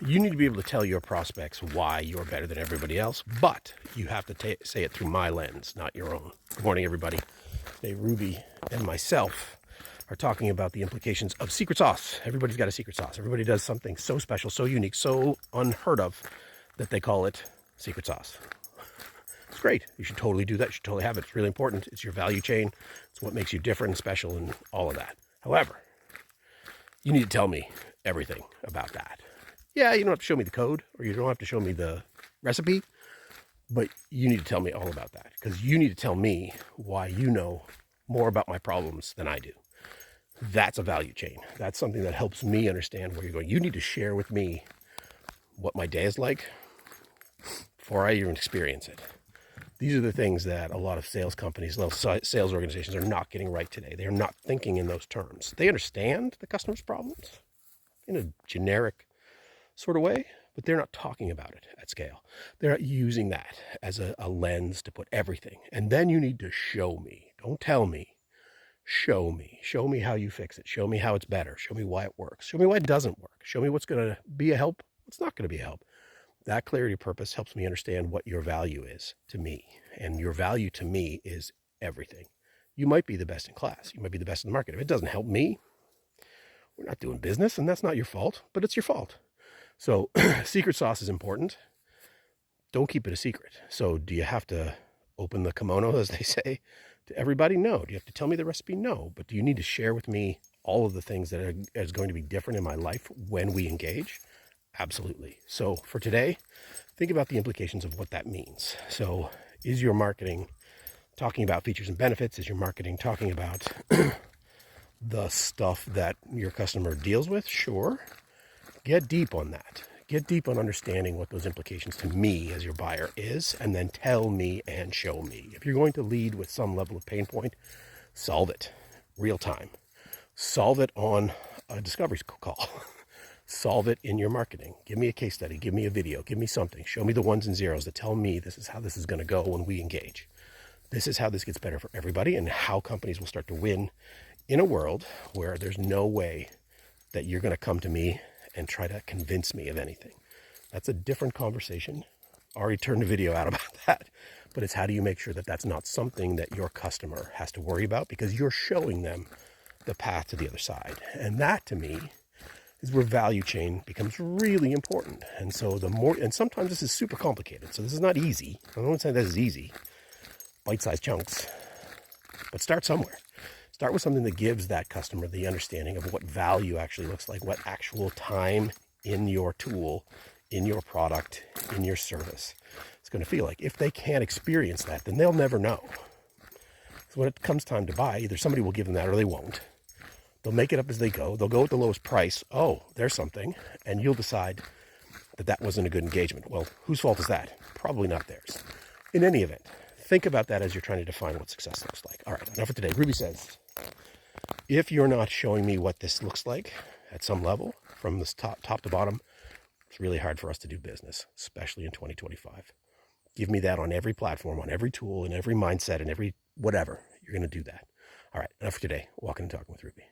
You need to be able to tell your prospects why you're better than everybody else, but you have to say it through my lens, not your own. Good morning, everybody. Today, Ruby and myself are talking about the implications of secret sauce. Everybody's got a secret sauce. Everybody does something so special, so unique, so unheard of that they call it secret sauce. It's great. You should totally do that. You should totally have it. It's really important. It's your value chain. It's what makes you different and special and all of that. However, you need to tell me everything about that. Yeah, you don't have to show me the code or you don't have to show me the recipe, but you need to tell me all about that because you need to tell me why you know more about my problems than I do. That's a value chain. That's something that helps me understand where you're going. You need to share with me what my day is like before I even experience it. These are the things that a lot of sales companies, sales organizations are not getting right today. They're not thinking in those terms. They understand the customer's problems in a generic sort of way, but they're not talking about it at scale. They're not using that as a lens to put everything. And then you need to show me. Don't tell me. Show me. Show me how you fix it. Show me how it's better. Show me why it works. Show me why it doesn't work. Show me what's going to be a help, what's not going to be a help. That clarity of purpose helps me understand what your value is to me. And your value to me is everything. You might be the best in class. You might be the best in the market. If it doesn't help me, we're not doing business, and that's not your fault, but it's your fault. So secret sauce is important. Don't keep it a secret. So do you have to open the kimono, as they say, to everybody? No. Do you have to tell me the recipe? No. But do you need to share with me all of the things that is going to be different in my life when we engage? Absolutely. So for today, think about the implications of what that means. So is your marketing talking about features and benefits? Is your marketing talking about the stuff that your customer deals with? Sure. Get deep on that. Get deep on understanding what those implications to me as your buyer is, and then tell me and show me. If you're going to lead with some level of pain point, solve it real time. Solve it on a discovery call. Solve it in your marketing. Give me a case study. Give me a video. Give me something. Show me the ones and zeros that tell me this is how this is going to go when we engage. This is how this gets better for everybody and how companies will start to win in a world where there's no way that you're going to come to me and try to convince me of anything. That's a different conversation. Already turned a video out about that. But it's how do you make sure that that's not something that your customer has to worry about because you're showing them the path to the other side. And that to me is where value chain becomes really important. And so and sometimes this is super complicated. So this is not easy. I don't want to say this is easy. Bite-sized chunks. But start somewhere. Start with something that gives that customer the understanding of what value actually looks like, what actual time in your tool, in your product, in your service it's going to feel like. If they can't experience that, then they'll never know. So when it comes time to buy, either somebody will give them that or they won't. They'll make it up as they go. They'll go at the lowest price. Oh, there's something. And you'll decide that that wasn't a good engagement. Well, whose fault is that? Probably not theirs. In any event, think about that as you're trying to define what success looks like. All right, enough for today. Ruby says, if you're not showing me what this looks like at some level, from this top to bottom, it's really hard for us to do business, especially in 2025. Give me that on every platform, on every tool, in every mindset, and every whatever. You're going to do that. All right, enough for today. Walking and talking with Ruby.